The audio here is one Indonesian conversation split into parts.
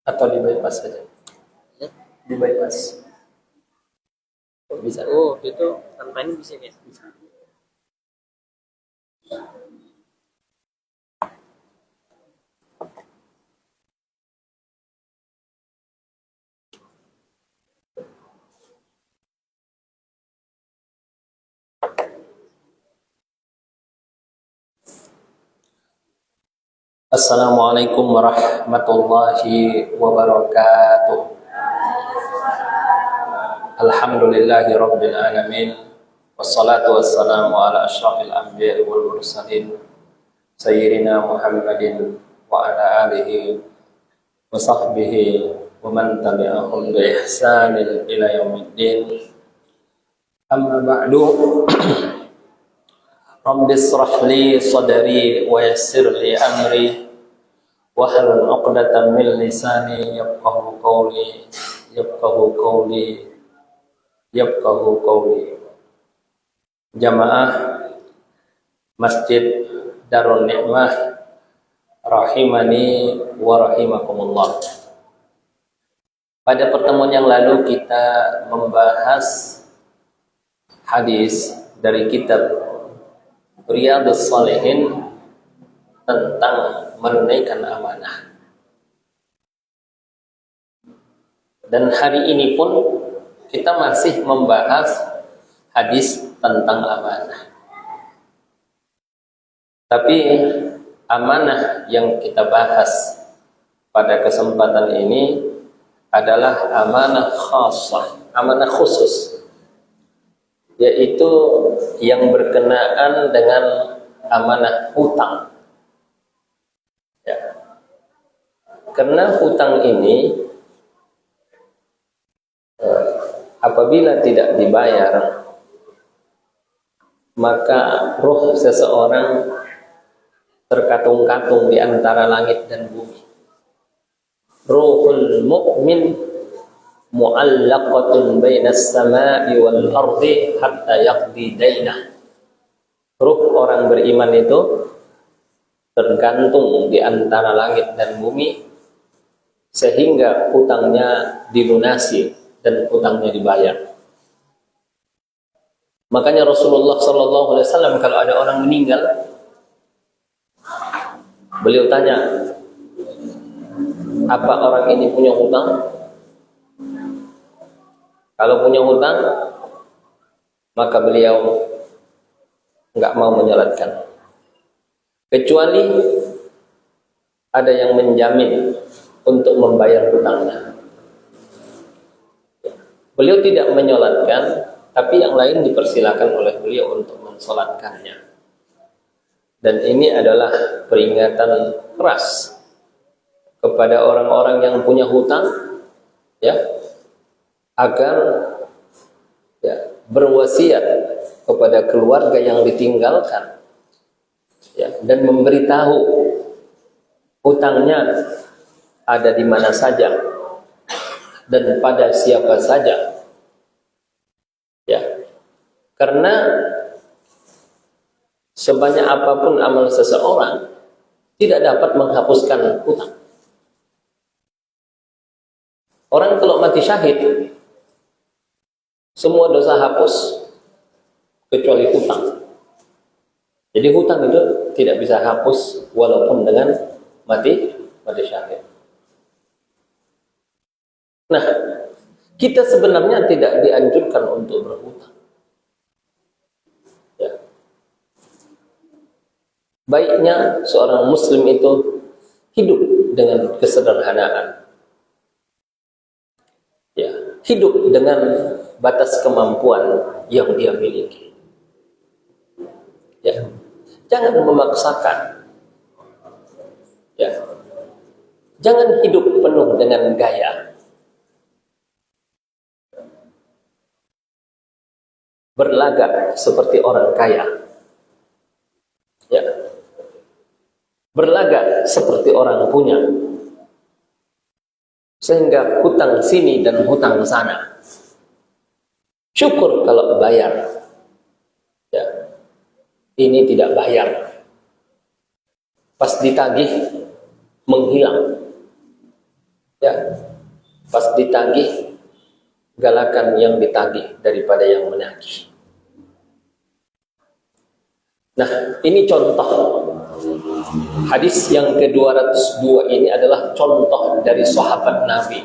Atau di bypass saja? Ya. Di bypass. Bisa. Oh, itu tanpa ini bisa guys. Bisa. Assalamualaikum warahmatullahi wabarakatuh. Alhamdulillahi rabbil alamin. Wassalatu wassalamu ala asyrafil anbiya'i wal mursalin sayyidina Muhammadin wa ala alihi wa sahbihi wa man tabi'ahum bi ihsanin ila yaumiddin. Amma ba'du. Rabbi israh li sadri wa yassir li amri wahlul 'uqdatam min lisani yafqahu qawli. Jamaah Masjid Darun Ni'mah rahimani wa rahimakumullah. Pada pertemuan yang lalu kita membahas hadis dari kitab Riyadhus Shalihin tentang menunaikan amanah. Dan hari ini pun kita masih membahas hadis tentang amanah. Tapi amanah yang kita bahas pada kesempatan ini adalah amanah khassah, amanah khusus, yaitu yang berkenaan dengan amanah hutang. Ya. Karena hutang ini apabila tidak dibayar, maka roh seseorang terkatung-katung di antara langit dan bumi. Ruhul mu'min mu'allaqatun bainas sama'i wal ardi hatta yaqdi dainah. Ruh orang beriman itu tergantung di antara langit dan bumi sehingga hutangnya dilunasi dan hutangnya dibayar. Makanya Rasulullah SAW kalau ada orang meninggal, beliau tanya, apa orang ini punya hutang? Kalau punya hutang, maka beliau nggak mau menyolatkan, kecuali ada yang menjamin untuk membayar hutangnya. Beliau tidak menyolatkan, tapi yang lain dipersilakan oleh beliau untuk mensolatkannya. Dan ini adalah peringatan keras kepada orang-orang yang punya hutang, ya, agar ya, berwasiat kepada keluarga yang ditinggalkan, ya, dan memberitahu hutangnya ada di mana saja dan pada siapa saja, ya, karena sebanyak apapun amal seseorang, tidak dapat menghapuskan hutang. Orang kalau mati syahid, semua dosa hapus kecuali hutang. Jadi hutang itu tidak bisa hapus walaupun dengan mati syahid. Nah, kita sebenarnya tidak dianjurkan untuk berhutang. Ya. Baiknya seorang muslim itu hidup dengan kesederhanaan. Ya, hidup dengan batas kemampuan yang dia miliki. Ya. Jangan memaksakan. Ya. Jangan hidup penuh dengan gaya. Berlagak seperti orang kaya. Ya. Berlagak seperti orang punya. Sehingga hutang sini dan hutang sana. Syukur kalau bayar. Ya. Ini tidak bayar. Pas ditagih menghilang. Ya. Pas ditagih galakan yang ditagih daripada yang menagih. Nah, ini contoh. Hadis yang ke-202 ini adalah contoh dari sahabat Nabi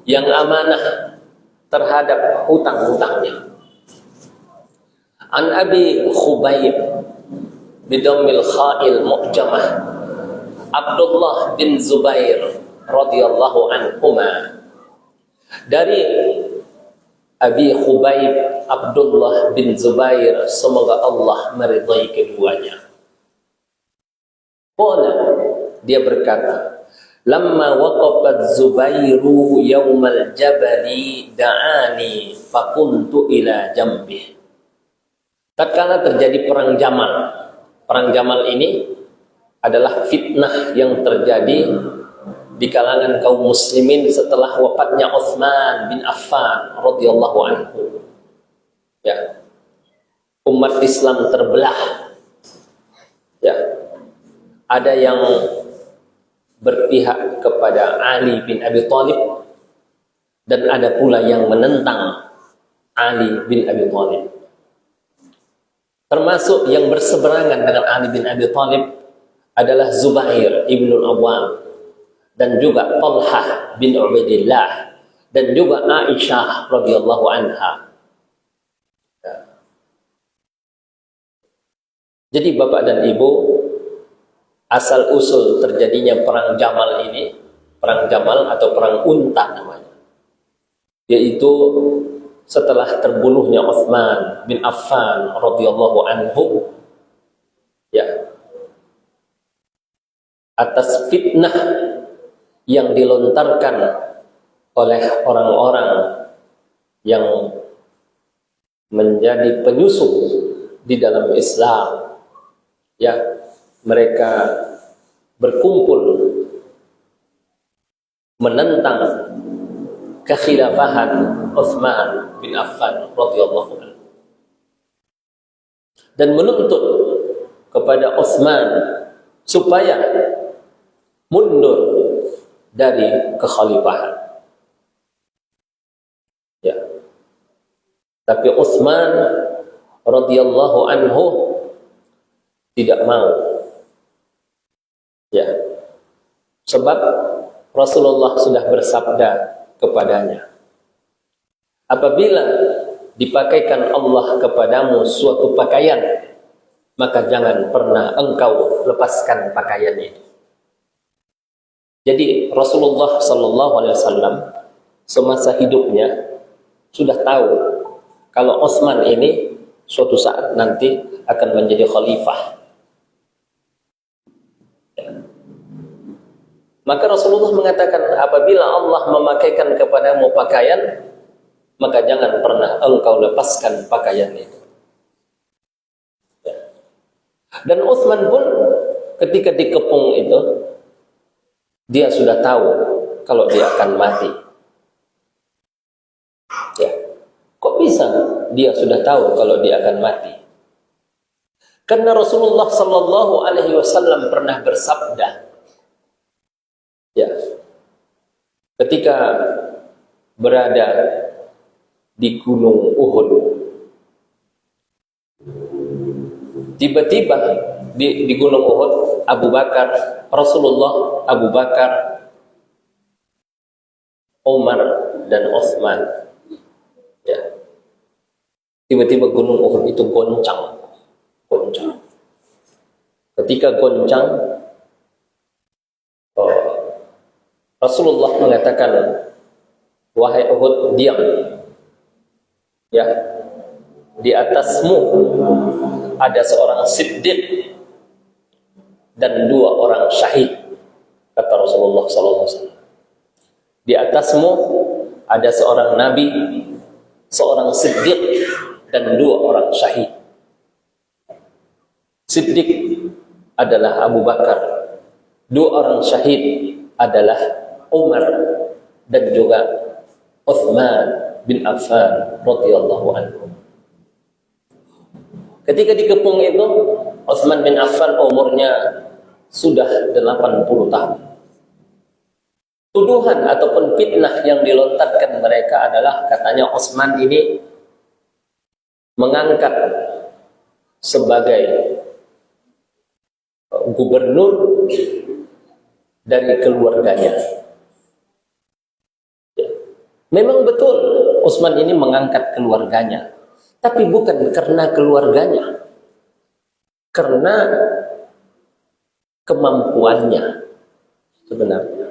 yang amanah terhadap hutang-hutangnya. An Abi Khubayb bidammil kha'il mu'jamah Abdullah bin Zubair radhiyallahu anhuma. Dari Abi Khubayb Abdullah bin Zubair, semoga Allah meridai keduanya. Qala, dia berkata, lamma waqafat Zubairu yaumal jabali da'ani fakuntu ila jambih. Tatkala terjadi perang Jamal. Perang Jamal ini adalah fitnah yang terjadi di kalangan kaum muslimin setelah wafatnya Utsman bin Affan radhiyallahu anhu. Ya. Umat Islam terbelah. Ya. Ada yang berpihak kepada Ali bin Abi Thalib dan ada pula yang menentang Ali bin Abi Thalib. Termasuk yang berseberangan dengan Ali bin Abi Thalib adalah Zubair ibnul Awwam dan juga Talhah bin Ubaidillah dan juga Aisyah radhiyallahu anha. Jadi Bapak dan Ibu, asal usul terjadinya perang Jamal ini, perang Jamal atau perang unta namanya, yaitu setelah terbunuhnya Utsman bin Affan radhiyallahu anhu, ya, atas fitnah yang dilontarkan oleh orang-orang yang menjadi penyusup di dalam Islam. Ya, mereka berkumpul menentang kekhilafahan Utsman bin Affan radhiyallahu anhu dan menuntut kepada Utsman supaya mundur dari kekhalifahan. Ya. Tapi Utsman radhiyallahu anhu tidak mau. Ya. Sebab Rasulullah sudah bersabda kepadanya, apabila dipakaikan Allah kepadamu suatu pakaian, maka jangan pernah engkau lepaskan pakaian itu. Jadi Rasulullah sallallahu alaihi wasallam semasa hidupnya sudah tahu kalau Utsman ini suatu saat nanti akan menjadi khalifah. Maka Rasulullah mengatakan, apabila Allah memakaikan kepadamu pakaian, maka jangan pernah engkau lepaskan pakaian itu. Dan Utsman pun ketika dikepung itu, dia sudah tahu kalau dia akan mati. Ya. Kok bisa dia sudah tahu kalau dia akan mati? Karena Rasulullah Sallallahu Alaihi Wasallam pernah bersabda, ya, ketika berada di Gunung Uhud, tiba-tiba di Gunung Uhud, Rasulullah, Abu Bakar, Umar dan Utsman, ya, tiba-tiba Gunung Uhud itu goncang. Ketika goncang, Rasulullah mengatakan, wahai Uhud, diam. Ya, di atasmu ada seorang siddiq dan 2 orang syahid, kata Rasulullah SAW. Di atasmu ada seorang nabi, seorang siddiq dan 2 orang syahid. Siddiq adalah Abu Bakar, 2 orang syahid adalah Umar dan juga Utsman bin Affan radhiyallahu anhu. Ketika dikepung itu, Utsman bin Affan umurnya sudah 80 tahun. Tuduhan ataupun fitnah yang dilontarkan mereka adalah, katanya Utsman ini mengangkat sebagai gubernur dari keluarganya. Memang betul Utsman ini mengangkat keluarganya, tapi bukan karena keluarganya, karena kemampuannya sebenarnya.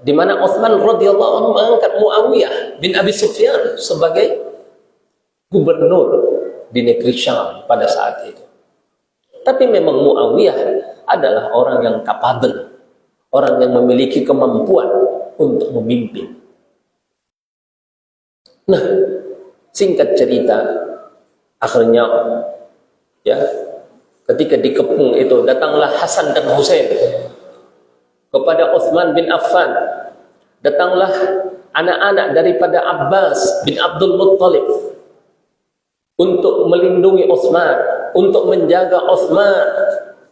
Di mana Utsman radhiyallahu anhu mengangkat Muawiyah bin Abi Sufyan sebagai gubernur di negeri Syam pada saat itu. Tapi memang Muawiyah adalah orang yang kapabel, orang yang memiliki kemampuan untuk memimpin. Nah, singkat cerita, akhirnya, ya, ketika dikepung itu, datanglah Hasan dan Husain kepada Utsman bin Affan. Datanglah anak-anak daripada Abbas bin Abdul Muttalib untuk melindungi Utsman, untuk menjaga Utsman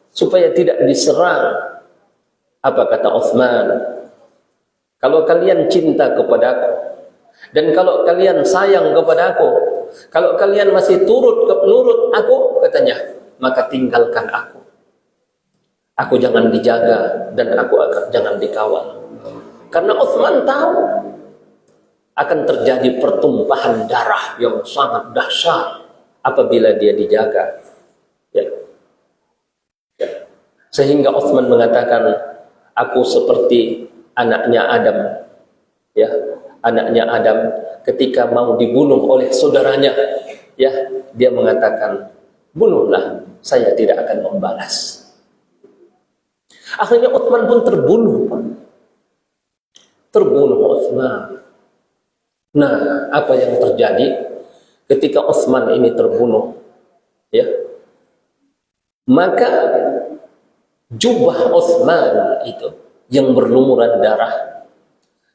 supaya tidak diserang. Apa kata Utsman? Kalau kalian cinta kepadaku, dan kalau kalian sayang kepadaku, kalau kalian masih nurut aku, katanya, maka tinggalkan aku. Aku jangan dijaga dan aku jangan dikawal. Karena Utsman tahu akan terjadi pertumpahan darah yang sangat dahsyat apabila dia dijaga. Ya. Ya. Sehingga Utsman mengatakan, aku seperti anaknya Adam. Ya, anaknya Adam ketika mau dibunuh oleh saudaranya, ya, dia mengatakan, bunuhlah, saya tidak akan membalas. Akhirnya Utsman pun terbunuh. Terbunuh Utsman. Nah, apa yang terjadi ketika Utsman ini terbunuh? Ya, maka jubah Utsman itu yang berlumuran darah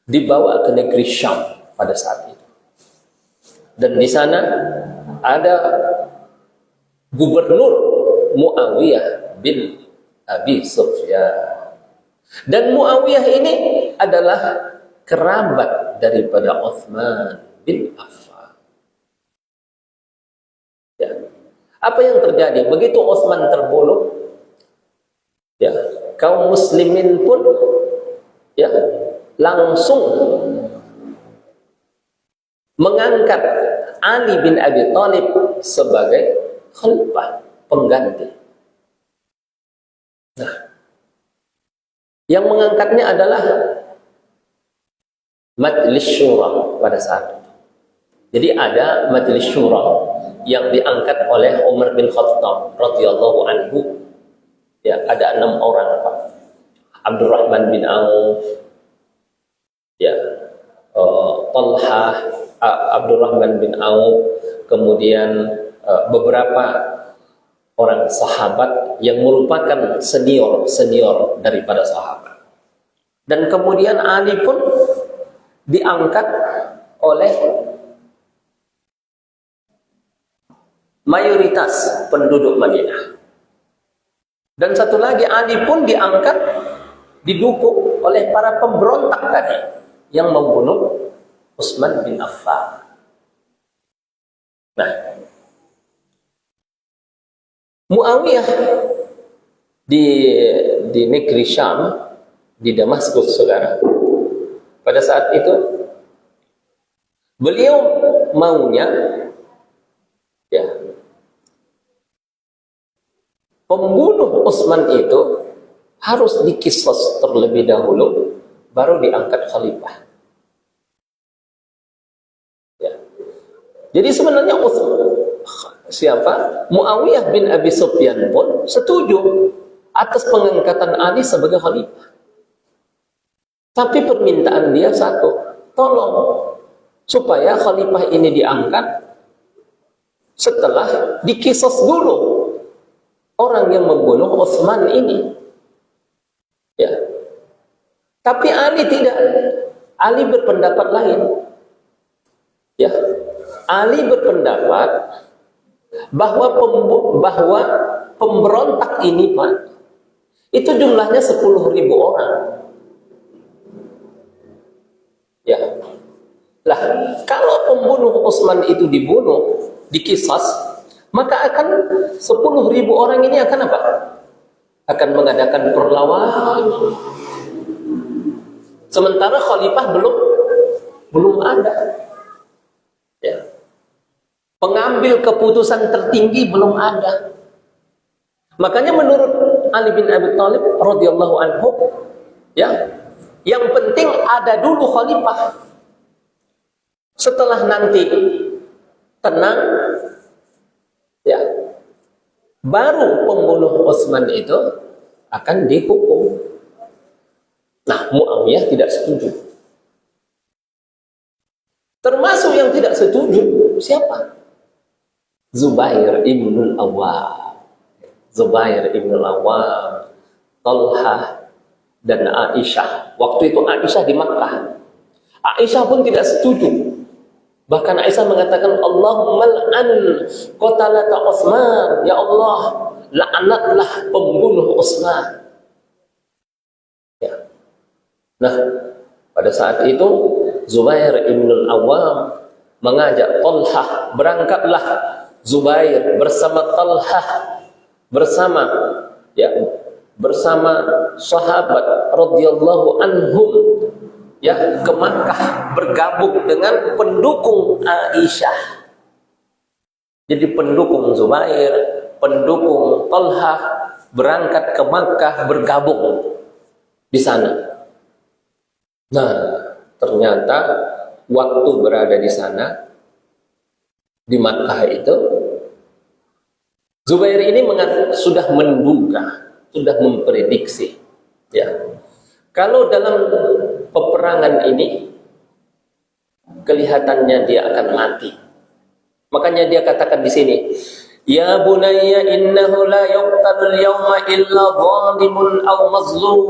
dibawa ke negeri Syam pada saat itu. Dan di sana ada gubernur Muawiyah bin Abi Sufyan. Dan Muawiyah ini adalah kerabat daripada Utsman bin Affan. Ya. Apa yang terjadi? Begitu Utsman terbunuh, ya, kaum muslimin pun, ya, langsung mengangkat Ali bin Abi Thalib sebagai khalifah, pengganti. Nah, yang mengangkatnya adalah Majlis Syura pada saat itu. Jadi ada Majlis Syura yang diangkat oleh Umar bin Khattab radhiyallahu anhu. Ya, ada 6 orang, Pak. Abdurrahman bin Auf, ya, Talha, Abdurrahman bin Auf, kemudian beberapa orang sahabat yang merupakan senior daripada sahabat. Dan kemudian Ali pun diangkat oleh mayoritas penduduk Madinah. Dan satu lagi, Ali pun diangkat, didukung oleh para pemberontak tadi yang membunuh Utsman bin Affan. Nah, Muawiyah di negeri Syam, di Damaskus, saudara, pada saat itu beliau maunya ya pembunuh Utsman itu harus dikisos terlebih dahulu, baru diangkat khalifah. Ya. Jadi sebenarnya Muawiyah bin Abi Sufyan pun setuju atas pengangkatan Ali sebagai khalifah. Tapi permintaan dia satu, tolong supaya khalifah ini diangkat setelah dikisos dulu orang yang membunuh Utsman ini. Ya. Tapi Ali tidak. Ali berpendapat lain. Ya. Ali berpendapat bahwa pemberontak ini, Pak, itu jumlahnya 10.000 orang. Ya. Lah, kalau pembunuh Utsman itu dibunuh, dikisas, maka akan 10.000 orang ini akan apa? Akan mengadakan perlawanan. Sementara khalifah belum ada. Ya. Pengambil keputusan tertinggi belum ada. Makanya menurut Ali bin Abi Thalib radhiyallahu anhu, ya, yang penting ada dulu khalifah. Setelah nanti tenang, ya, baru pembunuh Utsman itu akan dihukum. Nah, Muawiyah tidak setuju. Termasuk yang tidak setuju siapa? Zubair ibn al-Awwam. Zubair ibn al-Awwam, Talha, dan Aisyah. Waktu itu Aisyah di Makkah. Aisyah pun tidak setuju. Bahkan Aisyah mengatakan, Allahumma al'an qatalata Utsman. Ya Allah, laknatlah pembunuh Utsman. Ya. Nah, pada saat itu Zubair ibn al-Awwam mengajak Talha, berangkatlah Zubair bersama Talha, bersama sahabat radhiyallahu anhum, ya, ke Makkah, bergabung dengan pendukung Aisyah. Jadi pendukung Zubair, pendukung Talha berangkat ke Makkah, bergabung di sana. Nah, ternyata waktu berada di sana, di Makkah itu, Zubair ini sudah menduga, sudah memprediksi, ya, kalau dalam peperangan ini kelihatannya dia akan mati. Makanya dia katakan di sini, ya bunayya innahu la yuqtalul yawma illa zalimun aw mazlum.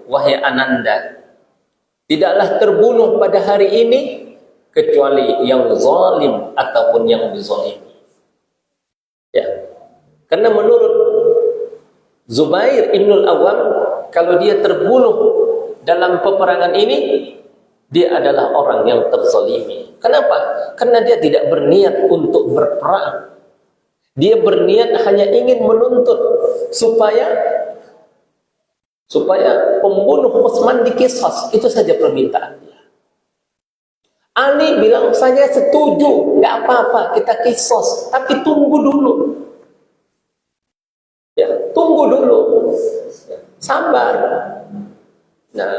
Wahai ananda, tidaklah terbunuh pada hari ini kecuali yang zalim ataupun yang dizalimi. Ya. Karena menurut Zubair ibn al-Awwam, kalau dia terbunuh dalam peperangan ini, dia adalah orang yang terzalimi. Kenapa? Karena dia tidak berniat untuk berperang. Dia berniat hanya ingin menuntut supaya pembunuh Utsman dikisas. Itu saja permintaan dia. Ali bilang, saya setuju, nggak apa-apa, kita kisos, tapi tunggu dulu. Ya, tunggu dulu. Sabar. Nah,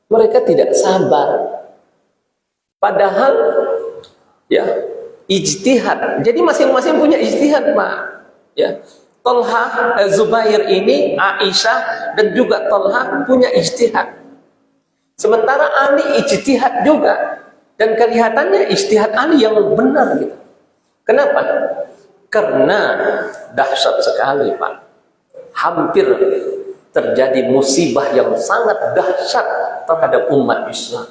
mereka tidak sabar. Padahal, ya, ijtihad. Jadi masing-masing punya ijtihad, Pak. Ya. Talha, Zubair ini, Aisyah, dan juga Talha punya ijtihad. Sementara Ali ijtihad juga. Dan kelihatannya ijtihad Ali yang benar gitu. Kenapa? Karena dahsyat sekali, Pak. Hampir terjadi musibah yang sangat dahsyat terhadap umat Islam.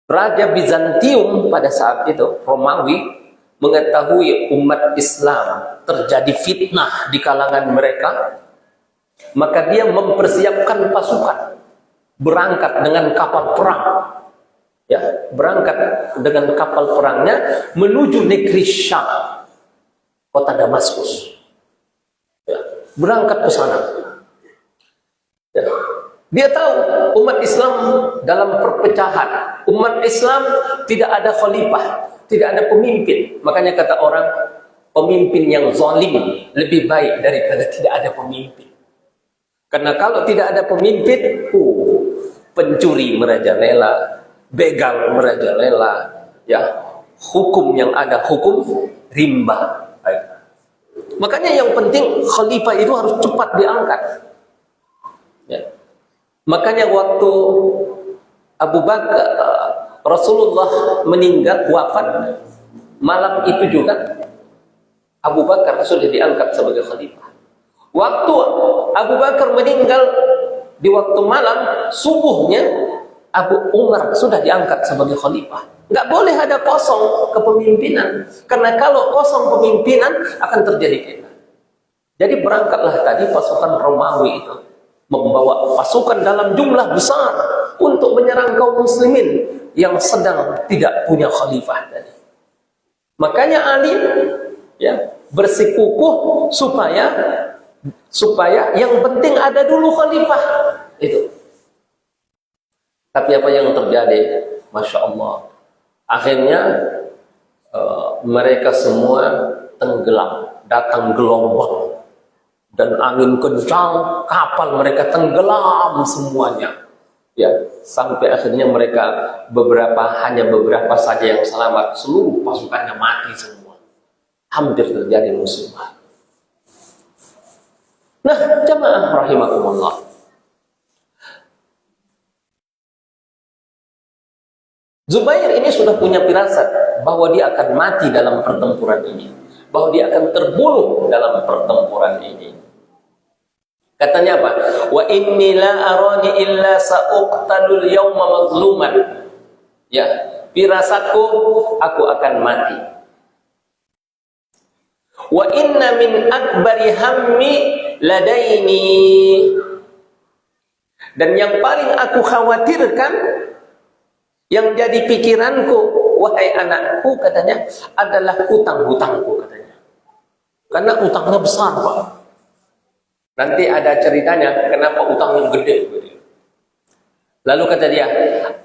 Raja Bizantium pada saat itu, Romawi, mengetahui umat Islam terjadi fitnah di kalangan mereka, maka dia mempersiapkan pasukan, berangkat dengan kapal perang, ya, berangkat dengan kapal perangnya menuju negeri Syam, kota Damaskus, ya, berangkat ke sana. Ya. Dia tahu umat Islam dalam perpecahan, umat Islam tidak ada khalifah, tidak ada pemimpin. Makanya kata orang, pemimpin yang zalim lebih baik daripada tidak ada pemimpin. Karena kalau tidak ada pemimpin, pencuri merajalela, begal merajalela, ya, hukum yang ada hukum rimba. Makanya yang penting khalifah itu harus cepat diangkat. Ya. Makanya waktu Abu Bakar, Rasulullah meninggal, wafat, malam itu juga Abu Bakar sudah diangkat sebagai khalifah. Waktu Abu Bakar meninggal di waktu malam, subuhnya Abu Umar sudah diangkat sebagai khalifah. Nggak boleh ada kosong kepemimpinan, karena kalau kosong kepemimpinan akan terjadi fitnah. Jadi berangkatlah tadi pasukan Romawi itu, membawa pasukan dalam jumlah besar untuk menyerang kaum muslimin yang sedang tidak punya khalifah tadi. Makanya Ali, ya, bersikukuh supaya yang penting ada dulu khalifah itu. Tapi apa yang terjadi? Masya Allah, akhirnya mereka semua tenggelam, datang gelombang dan angin kencang, kapal mereka tenggelam semuanya, ya, sampai akhirnya mereka hanya beberapa saja yang selamat, seluruh pasukannya mati semua. Hampir terjadi musibah. Nah, jamaah rahimakumullah, Zubair ini sudah punya firasat bahwa dia akan mati dalam pertempuran ini, bahwa dia akan terbunuh dalam pertempuran ini. Katanya apa? Wa inni la arani illa sa'uqtalul yawma mazluman. Ya, firasatku aku akan mati. Wa inna min akbari hammi ladaini. Dan yang paling aku khawatirkan, yang jadi pikiranku, wahai anakku, katanya, adalah hutang-hutangku, katanya. Karena hutangnya besar, Pak. Nanti ada ceritanya kenapa utangnya gede. Lalu kata dia,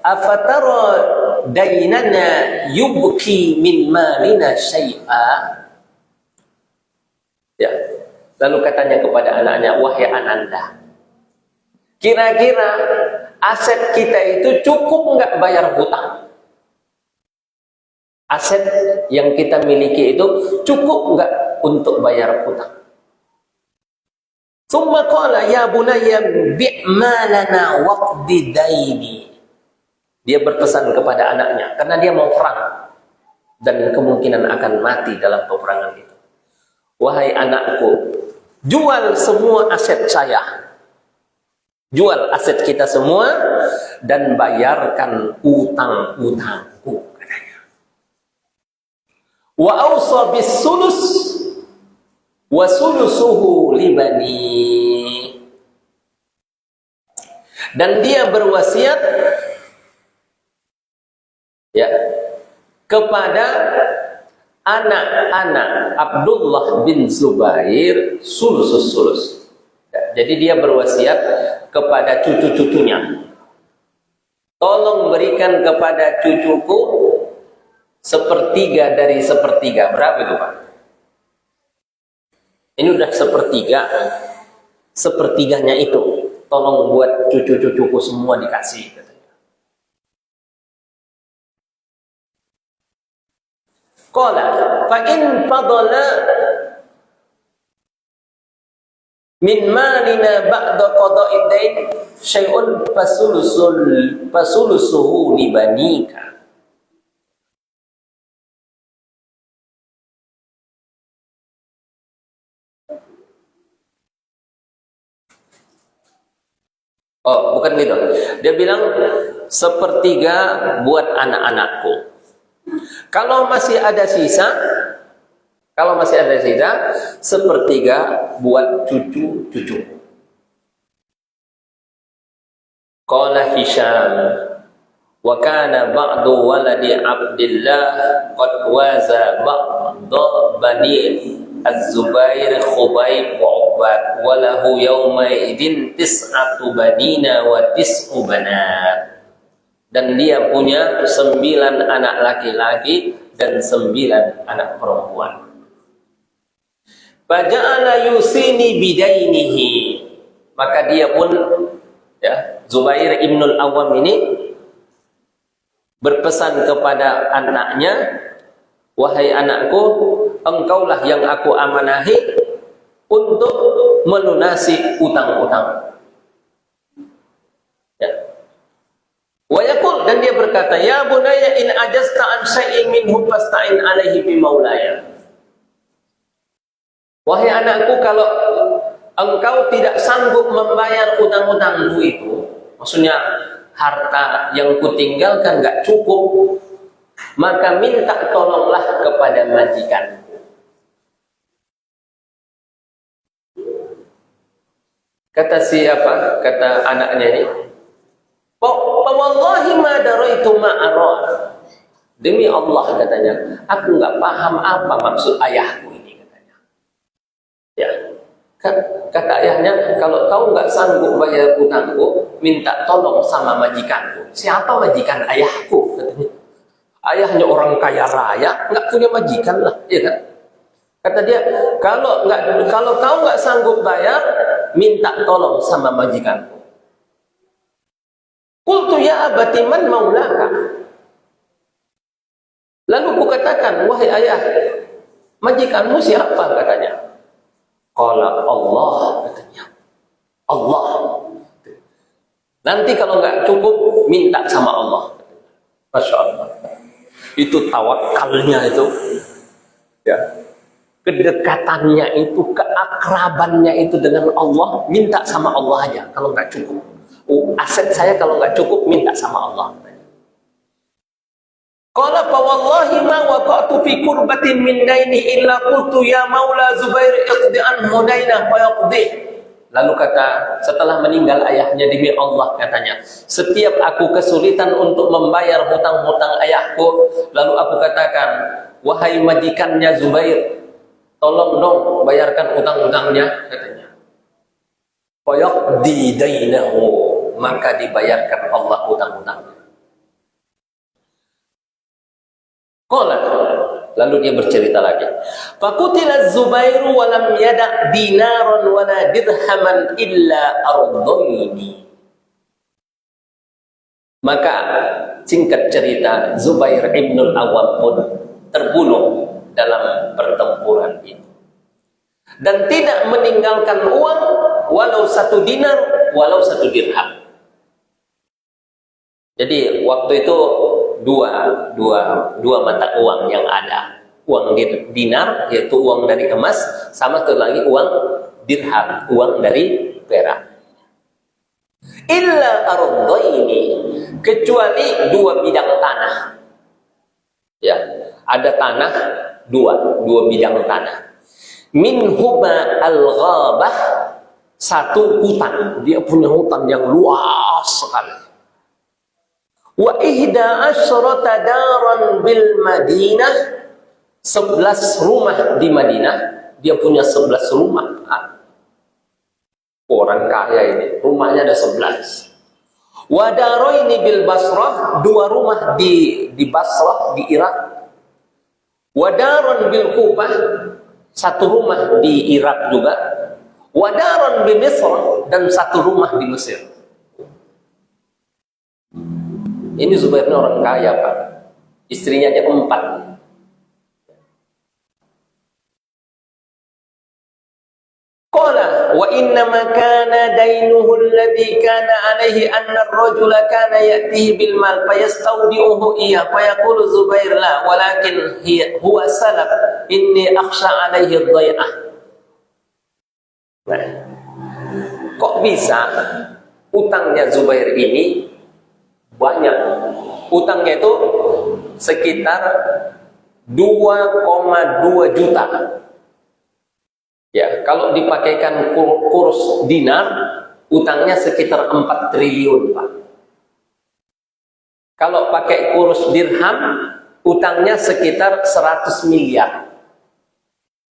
afatara dainana yubki min malina syai'a. Ya. Lalu katanya kepada anaknya, wahai ananda, kira-kira aset kita itu cukup nggak bayar hutang? Aset yang kita miliki itu cukup nggak untuk bayar hutang? Tsumma qala ya bunayya bi'malana waqdi daini. Dia berpesan kepada anaknya karena dia mau perang dan kemungkinan akan mati dalam peperangan itu. Wahai anakku, jual semua aset saya. Jual aset kita semua dan bayarkan utang-utangku, katanya. Wa awsa bis sulus wa sulusuhu libani. Dan dia berwasiat, ya, kepada anak-anak Abdullah bin Zubair sulus. Jadi dia berwasiat kepada cucu-cucunya, tolong berikan kepada cucuku sepertiga dari sepertiga. Berapa itu, Pak? Ini udah sepertiga, sepertiganya itu tolong buat cucu-cucuku semua dikasih, katanya. Qala fa in fadala min malina ba'da qada'id dain syai'un fasulusuhu li banika. Oh, bukan gitu. Dia bilang sepertiga buat anak-anakku. Kalau masih ada sisa, sepertiga buat cucu-cucu. Qala Hisham, wa kana ba'du waladi Abdillah qad waza ba'da bani Az-Zubair Khubayb wa Ubad wa lahu yawma idin tis'atu banina wa tis'u banat. Dan dia punya 9 anak laki-laki dan 9 anak perempuan. Faja'ala yusini bidainihi, maka dia pun, ya, Zubair ibnul Awwam ini berpesan kepada anaknya, wahai anakku, engkaulah yang aku amanahi untuk melunasi utang-utang. Ya. Wa yaqul, dan dia berkata, ya bunayya in ajasta an syai'in minhu fasta'in alaihi bi maulaya. Wahai anakku, kalau engkau tidak sanggup membayar utang-utangku itu, maksudnya harta yang kutinggalkan gak cukup, maka minta tolonglah kepada majikan. Kata siapa? Kata anaknya ini, wallahi ma daraitu ma ara. Demi Allah, katanya, aku nggak paham apa maksud ayahku ini, katanya. Ya, kata ayahnya, kalau kau nggak sanggup bayar utangku, minta tolong sama majikanku. Siapa majikan ayahku? Katanya. Ayahnya orang kaya raya, nggak punya majikan lah, ya kan? Kata dia, kalau kau nggak sanggup bayar, minta tolong sama majikanku. Qultu ya abati man maulaka. Lalu ku katakan, wahai ayah, majikanmu siapa? Katanya. Qala Allah, katanya. Allah. Nanti kalau nggak cukup, minta sama Allah. Masya Allah. Itu tawakalnya itu. Ya. Kedekatannya itu, keakrabannya itu dengan Allah, minta sama Allah aja kalau nggak cukup. Aset saya kalau nggak cukup, minta sama Allah. Qala fa wallahi ma waqa'tu fi kurbatin min daini illa qultu ya maula Zubair iqdi anhu daina fa yaqdi. Lalu kata, setelah meninggal ayahnya, demi Allah, katanya, setiap aku kesulitan untuk membayar hutang-hutang ayahku, lalu aku katakan, wahai majikannya Zubair, tolong dong bayarkan utang-utangnya, katanya. Fayaqdi dainahu, maka dibayarkan Allah utang-utangnya. Qala, lalu dia bercerita lagi. Faqutila Zubairu wa lam yada' dinaran wa la dirhaman illa ardaini. Maka singkat cerita, Zubair ibnul Awwam pun terbunuh dalam pertempuran itu, dan tidak meninggalkan uang walau 1 dinar, walau 1 dirham. Jadi waktu itu dua mata uang yang ada, uang dinar yaitu uang dari emas, sama satu lagi uang dirham, uang dari perak. Illa ardaini, kecuali 2 bidang tanah. Ya, ada tanah dua bidang tanah. Minhuma al-ghabah, 1 hutan, dia punya hutan yang luas sekali. Wa ihda asyrata daran bil Madinah, 11 rumah di Madinah, dia punya 11 rumah. Orang kaya ini, rumahnya ada 11. Wa daraini bil Basrah, 2 rumah di Basrah, di Irak. Wa daran bil Kufah, 1 rumah di Irak juga. Wa daran bi Misr, dan 1 rumah di Mesir. Ini Zubair ini orang kaya, Pak. Istrinya aja 4. Qala wa inna ma kana dainuhu alladhi kana alayhi anna ar-rajula kana ya'tihi bil mal fayastawdi'uhu iya fayaqulu Zubair la walakin huwa salaf inni akhsha alayhi ad-dhai'ah. Nah, kok bisa utangnya Zubair ini banyak, Utangnya itu sekitar 2,2 juta. Ya, kalau dipakaikan kurs dinar, utangnya sekitar 4 triliun, Pak. Kalau pakai kurs dirham, utangnya sekitar 100 miliar.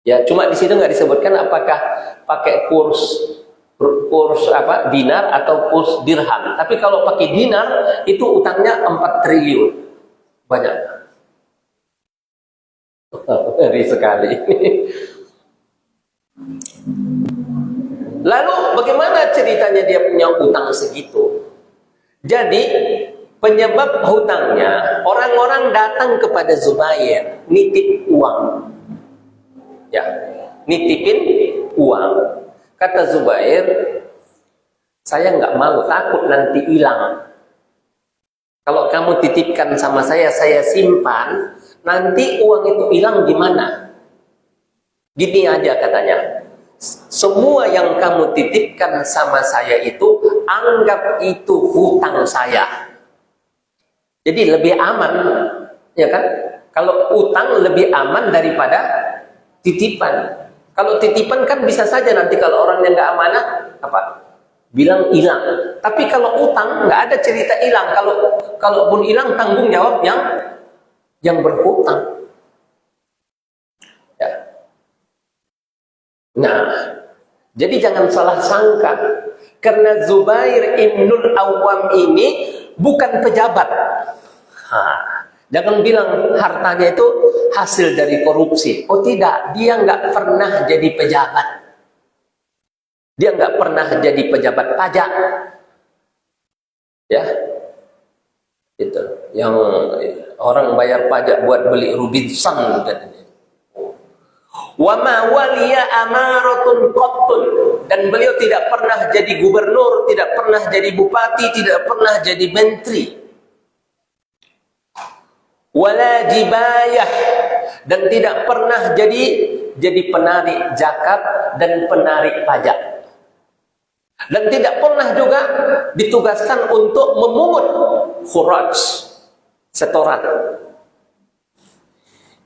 Ya, cuma di situ nggak disebutkan apakah pakai kurs dinar atau kurs dirham. Tapi kalau pakai dinar itu utangnya 4 triliun. Banyak. Ngeri sekali. Lalu bagaimana ceritanya dia punya utang segitu? Jadi penyebab hutangnya, orang-orang datang kepada Zubair nitip uang. Ya, nitipin uang. Kata Zubair, saya nggak mau, takut nanti hilang. Kalau kamu titipkan sama saya simpan, nanti uang itu hilang gimana? Gini aja katanya, semua yang kamu titipkan sama saya itu, anggap itu hutang saya. Jadi lebih aman, ya kan? Kalau utang lebih aman daripada titipan. Kalau titipan kan bisa saja nanti kalau orangnya nggak amanah, bilang hilang. Tapi kalau utang nggak ada cerita hilang. Kalaupun hilang, tanggung jawab yang berhutang. Ya. Nah, jadi jangan salah sangka, karena Zubair ibnul Awwam ini bukan pejabat. Jangan bilang hartanya itu hasil dari korupsi. Oh tidak, dia nggak pernah jadi pejabat. Dia nggak pernah jadi pejabat pajak. Ya, itu yang orang bayar pajak buat beli Robinson. Wa ma waliya amaratun qattun, dan beliau tidak pernah jadi gubernur, tidak pernah jadi bupati, tidak pernah jadi menteri. Wala jibayah, dan tidak pernah jadi penarik zakat dan penarik pajak, dan tidak pernah juga ditugaskan untuk memungut khuraj, setoran.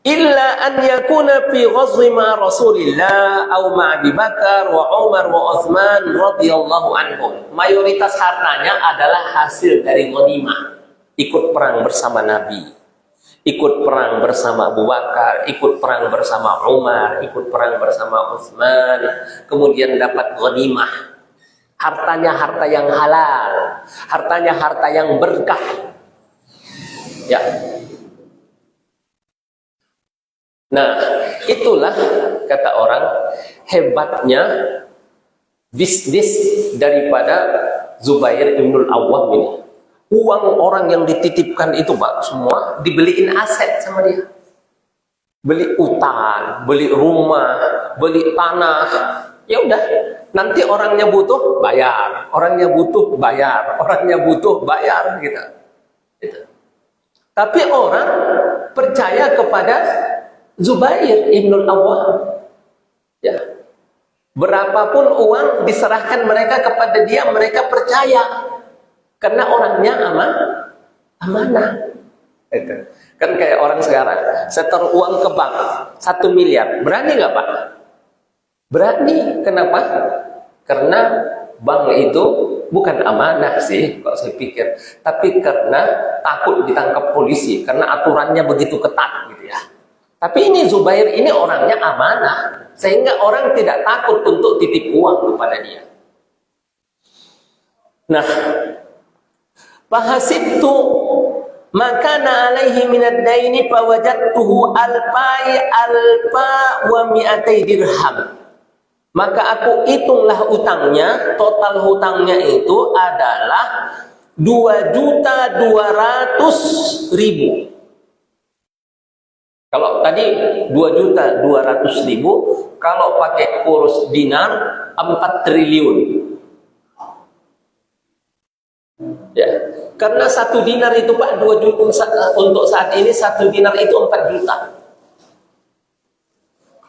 Illa an yakuna fi ghazwi ma Rasulillah aw ma Abi Bakar wa Umar wa Utsman radhiyallahu anhum. Mayoritas hartanya adalah hasil dari ghanimah, ikut perang bersama Nabi, ikut perang bersama Abu Bakar, ikut perang bersama Umar, ikut perang bersama Utsman, kemudian dapat ghanimah. Hartanya harta yang halal, hartanya harta yang berkah. Ya. Nah, itulah kata orang hebatnya bisnis daripada Zubair ibnul Awwam ini. Uang orang yang dititipkan itu, Pak, semua dibeliin aset sama dia. Beli hutan, beli rumah, beli tanah. Ya udah, nanti orangnya butuh bayar, orangnya butuh bayar, orangnya butuh bayar gitu. Tapi orang percaya kepada Zubair ibnul Awwam. Ya. Berapapun uang diserahkan mereka kepada dia, mereka percaya. Karena orangnya amanah. Itu. Kan kayak orang sekarang, setor uang ke bank 1 miliar, berani nggak Pak? Berani. Kenapa? Karena bank itu bukan amanah sih, kalau saya pikir, tapi karena takut ditangkap polisi, karena aturannya begitu ketat gitu ya. Tapi ini Zubair ini orangnya amanah, sehingga orang tidak takut untuk titip uang kepada dia. Nah, fahasibtu makana alaihi minad daini fawajadtuhu alfa wa mi'atai dirham. Maka aku hitunglah utangnya, total hutangnya itu adalah 2.200.000. Kalau tadi 2.200.000, kalau pakai kurs dinar 4 triliun. Ya, karena 1 dinar itu Pak 2 juta, untuk saat ini 1 dinar itu 4 juta.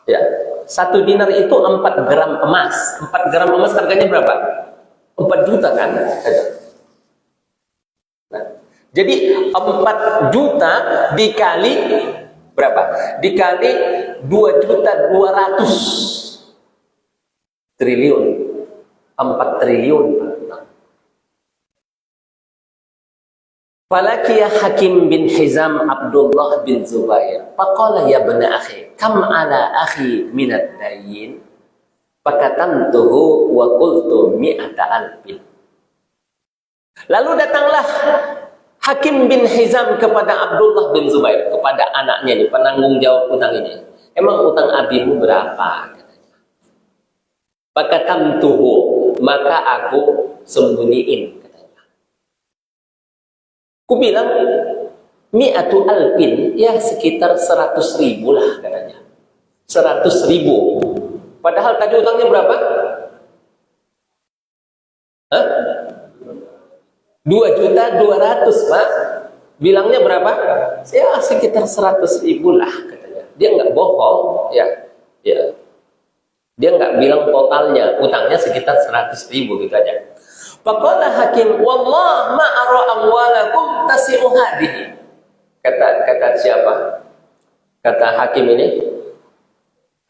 Ya, 1 dinar itu 4 gram emas. 4 gram emas harganya berapa? 4 juta kan? Nah, Jadi 4 juta dikali berapa? Dikali 2.200.000.000. 4 triliun. Falakiya Hakim bin Hizam Abdullah bin Zubair. Faqala ya bani akhi, kam ala akhi minad dayin? Fakatamtuhu wa qultu mi'ata alfin. Lalu datanglah Hakim bin Hizam kepada Abdullah bin Zubair, kepada anaknya ini, penanggung jawab utang ini. Emang utang abimu berapa? Fakatamtuhu, maka aku sembunyiin. Ku bilang mi'atu alfin, ya sekitar 100.000 lah katanya. 100.000. Padahal tadi utangnya berapa? Hah? 2.200.000, Pak. Bilangnya berapa? Ya sekitar 100.000 lah katanya. Dia nggak bohong, ya. Dia nggak bilang totalnya, utangnya sekitar 100.000 gitu aja. Faqala Hakim, wallah ma ara amwalakum tasi'u hadhihi. Kata siapa? Kata Hakim ini,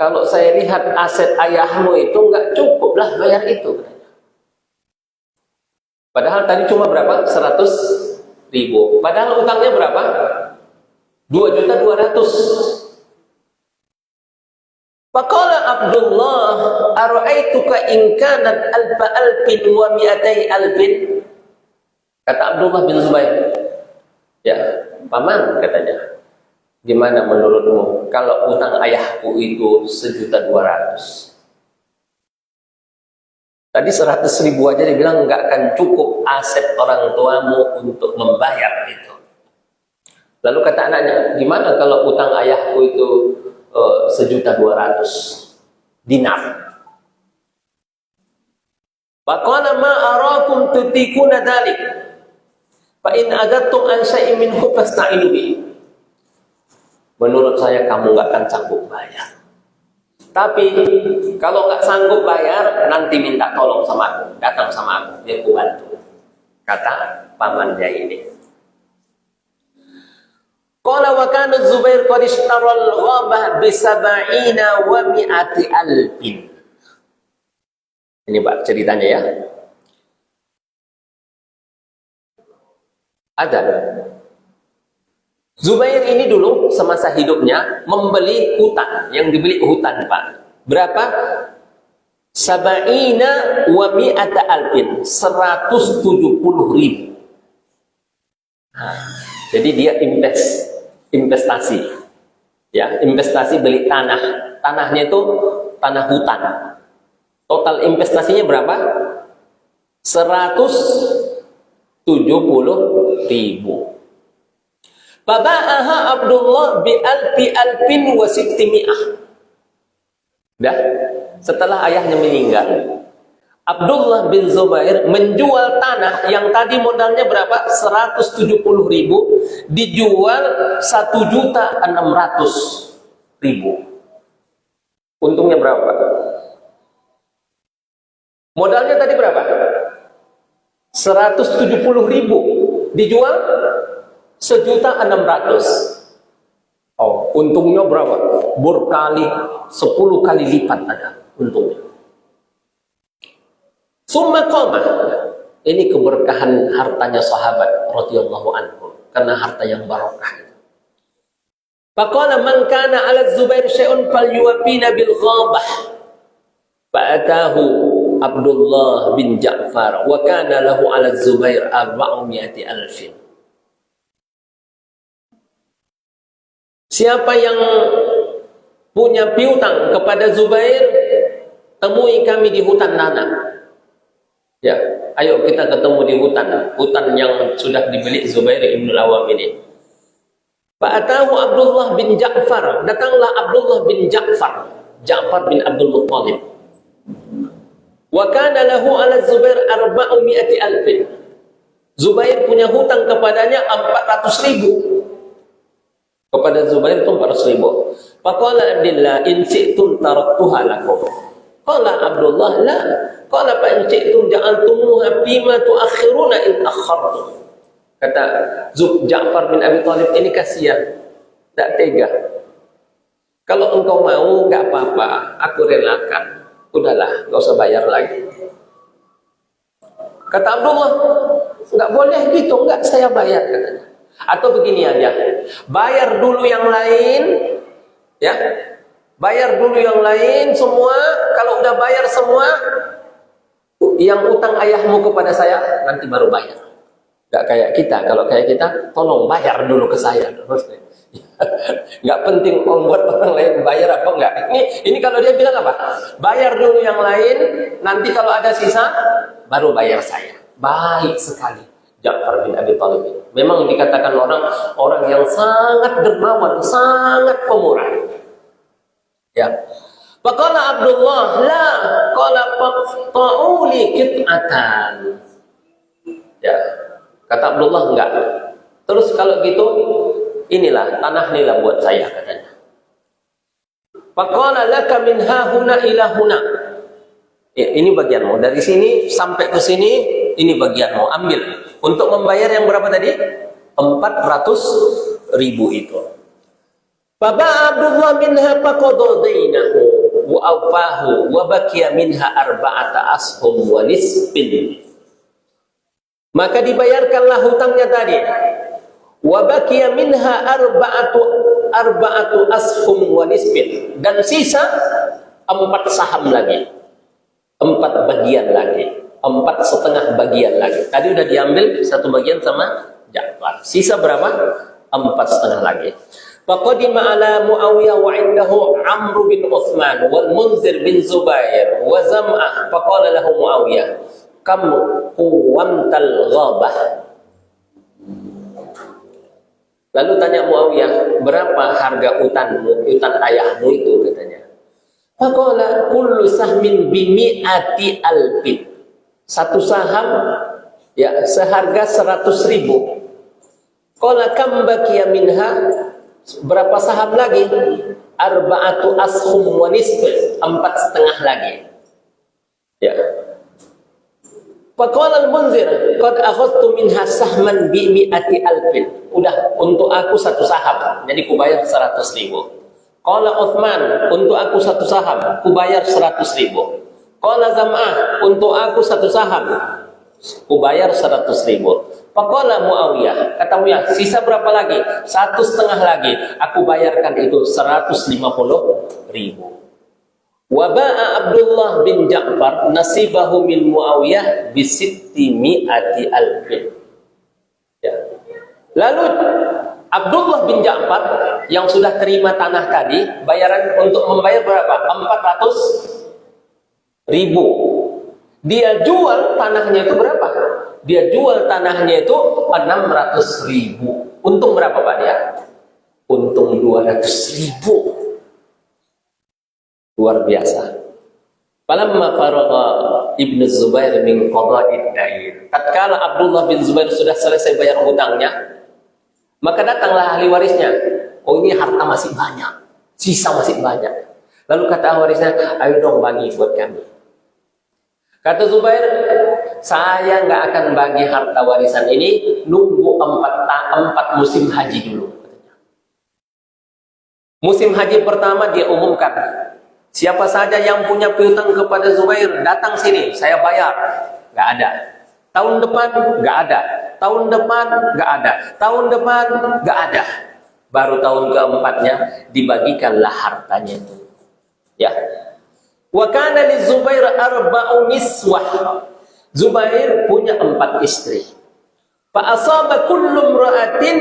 kalau saya lihat aset ayahmu itu nggak cukup lah bayar itu. Padahal tadi cuma berapa? 100.000. Padahal utangnya berapa? 2.200.000. Faqala Abdullah, ara'aituka in kanat alfa alfin wa mi'atai alfin. Kata Abdullah bin Zubair, ya, paman katanya, gimana menurutmu kalau utang ayahku itu 1.200.000? Tadi 100.000 aja dibilang nggak akan cukup aset orang tuamu untuk membayar itu. Lalu kata anaknya, gimana kalau utang ayahku itu 1.200.000 dinar? Faqala ma arakum tutikuna dzalik. Fa in adattum an syai'in minhu fasta'inu bihi. Menurut saya kamu nggak akan sanggup bayar. Tapi kalau nggak sanggup bayar, nanti minta tolong sama aku, datang sama aku, dia aku bantu. Kata pamannya ini. Qala wa kana Zubair qad ishtara al-ghabah bi 70 wa 100 alfin. Ini Pak ceritanya ya. Ada Zubair ini dulu semasa hidupnya membeli hutan, yang dibeli hutan Pak. Berapa? 70 wa 100 alfin, 170.000. Jadi dia investasi, ya, investasi beli tanahnya itu tanah hutan. Total investasinya berapa? 170.000. Faba'aha Abdullah bi alfin wa 600. Dah, setelah ayahnya meninggal, Abdullah bin Zubair menjual tanah yang tadi modalnya berapa? 170.000, dijual 1.600.000. Untungnya berapa? Modalnya tadi berapa? 170.000, dijual 1.600.000. Oh, untungnya berapa? Berkali 10 kali lipat ada untungnya. Summa qama. Ini keberkahan hartanya sahabat radhiyallahu anhum, karena harta yang barokah. Faqala man kana 'ala Zubair syai'un falyuwafina bil ghabah. Fa'atahu Abdullah bin Ja'far wa kana lahu 'ala Zubair 400 alfin. Siapa yang punya piutang kepada Zubair, temui kami di hutan Nana. Ya, ayo kita ketemu di hutan yang sudah dibeli Zubair ibn al-Awwam ini. Fa'atahu Abdullah bin Ja'far, datanglah Abdullah bin Ja'far bin Abdul Muttalib. Wa kana lahu 'ala Zubair 400 alfin. Zubair punya hutang kepadanya 400.000. Kepada Zubair itu 400.000. Faqala Abdullah in syi'tum taraktuha lakum. Qala Abdullah la. Qala fa in syi'tum ja'altumuha bima tu'akhiruna in akhartum. Kata Ja'far bin Abi Thalib, ini kasihan, tidak tega. Kalau engkau mau, nggak apa-apa, aku relakan. Udahlah, nggak usah bayar lagi. Kata Abdullah, nggak boleh gitu, nggak, saya bayar katanya. Atau begini aja, bayar dulu yang lain, ya, bayar dulu yang lain semua. Kalau udah bayar semua, yang utang ayahmu kepada saya nanti baru bayar. Nggak kayak kita, kalau kayak kita, tolong bayar dulu ke saya. Nggak penting membuat orang lain bayar apa enggak. Ini kalau dia bilang apa? Bayar dulu yang lain, nanti kalau ada sisa baru bayar saya. Baik sekali Ja'far bin Abi Thalib. Memang dikatakan orang yang sangat dermawan, sangat pemurah. Ya. Faqala Abdullah, la qala faqta'uli qit'atan. Ya. Kata Abdullah, enggak. Terus kalau gitu, inilah tanah inilah buat saya katanya. Faqala laka min hahuna ila huna. Ya, ini bagianmu, dari sini sampai ke sini, ini bagianmu, ambil. Untuk membayar yang berapa tadi? 400.000 itu. Faba Abdullah minha faqada dainahu wa awfahu wa baqiya minha arba'ata ashum wa nisbin. Maka dibayarkanlah hutangnya tadi. Wa baqiya minha arba'atu ashum wa nisbin, dan sisa 4 saham lagi, 4 bagian lagi, 4,5 bagian lagi. Tadi udah diambil 1 bagian sama Ja'far. Sisa berapa? 4,5 lagi. Faqadima ala Muawiyah wa indahu Amr bin Uthman wal Munzir bin Zubair wa Zam'ah. Faqala lahu Muawiyah, kam quwamtal ghabah. Lalu tanya Muawiyah, berapa harga utan ayahmu itu katanya. Faqala kullu sahmin bimi'ati alfin. 1 saham ya seharga 100.000. Qala kam baqiya minha, berapa saham lagi? Arba'atu ashum wa nisf, 4,5 lagi. Ya. Faqala al-Munzir, qad akhadtu minha sahman bi mi'ati alfin. Udah, untuk aku 1 saham, jadi kubayar 100.000. Qala Uthman, untuk aku 1 saham, kubayar 100.000. Qala Zam'ah, untuk aku 1 saham, kubayar 100.000. Faqala Muawiyah, kata Muawiyah, sisa berapa lagi? 1,5 lagi, aku bayarkan itu 150.000. Wa ba'a Abdullah bin Ja'far nasibahu min Muawiyah bi 600 alfin. Ya. Lalu Abdullah bin Ja'far yang sudah terima tanah tadi, bayaran untuk membayar berapa? 400.000. Dia jual tanahnya itu berapa? Dia jual tanahnya itu 600.000. Untung berapa Pak dia? Untung 200.000. Luar biasa. Falamma faragha Ibnu Zubair min qada'id dain. Tatkala Abdullah bin Zubair sudah selesai bayar hutangnya, maka datanglah ahli warisnya. Oh, ini harta masih banyak, sisa masih banyak. Lalu kata ahli warisnya, ayo dong bagi buat kami. Kata Zubair, saya nggak akan bagi harta warisan ini, nunggu 4 musim haji dulu. Musim haji pertama dia umumkan, siapa saja yang punya piutang kepada Zubair, datang sini, saya bayar. Nggak ada. Tahun depan, nggak ada. Tahun depan, nggak ada. Tahun depan, nggak ada. Baru tahun keempatnya, dibagikanlah hartanya itu. Ya. Wa kana li Zubair 4 niswah. Zubair punya 4 istri. Fa asaba kullu imra'atin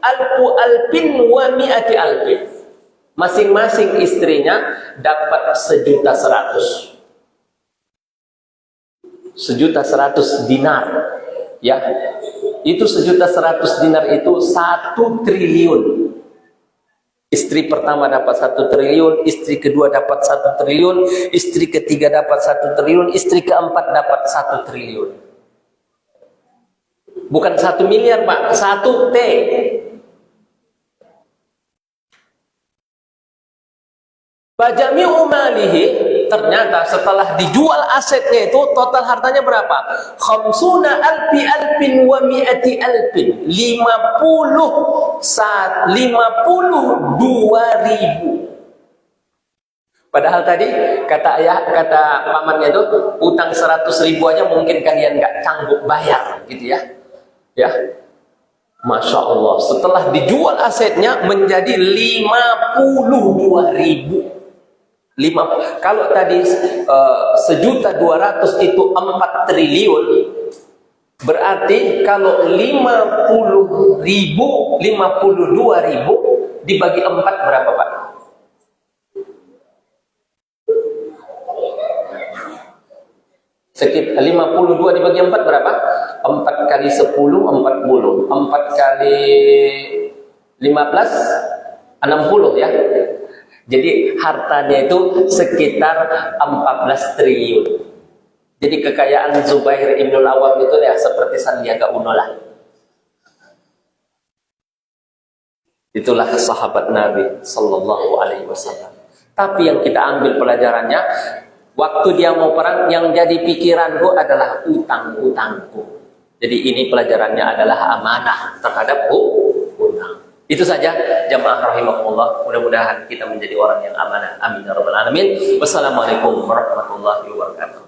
alfin wa mi'ati alfin. Masing-masing istrinya dapat 1.100.000. 1.100.000 dinar. Ya. Itu 1.100.000 dinar itu 1 triliun. Istri pertama dapat 1 triliun, istri kedua dapat 1 triliun, istri ketiga dapat 1 triliun, istri keempat dapat 1 triliun. Bukan 1 miliar Pak, 1 T. Fajami'u malihi, ternyata setelah dijual asetnya itu total hartanya berapa? Khamsuna alfin wa mi'ati alfin. 52.000. Padahal tadi kata pamannya itu utang 100.000 aja mungkin kalian nggak sanggup bayar, gitu ya. Ya, Masya Allah. Setelah dijual asetnya menjadi 52.000. Kalau tadi 1.200.000 itu 4 triliun, berarti kalau 52.000 dibagi 4 berapa, Pak? Sekitar 52 dibagi 4 berapa? 4 kali 10, 40. 4 kali 15, 60 ya. Jadi hartanya itu sekitar 14 triliun. Jadi kekayaan Zubair Ibnul Awam itu ya seperti Sandiaga Uno lah. Itulah sahabat Nabi Sallallahu Alaihi Wasallam. Tapi yang kita ambil pelajarannya, waktu dia mau perang, yang jadi pikiranku adalah utang-utangku. Jadi ini pelajarannya adalah amanah terhadap utang. Itu saja jamaah rahimahullah. Mudah-mudahan kita menjadi orang yang amanah. Amin ya rabbal alamin. Wassalamualaikum warahmatullahi wabarakatuh.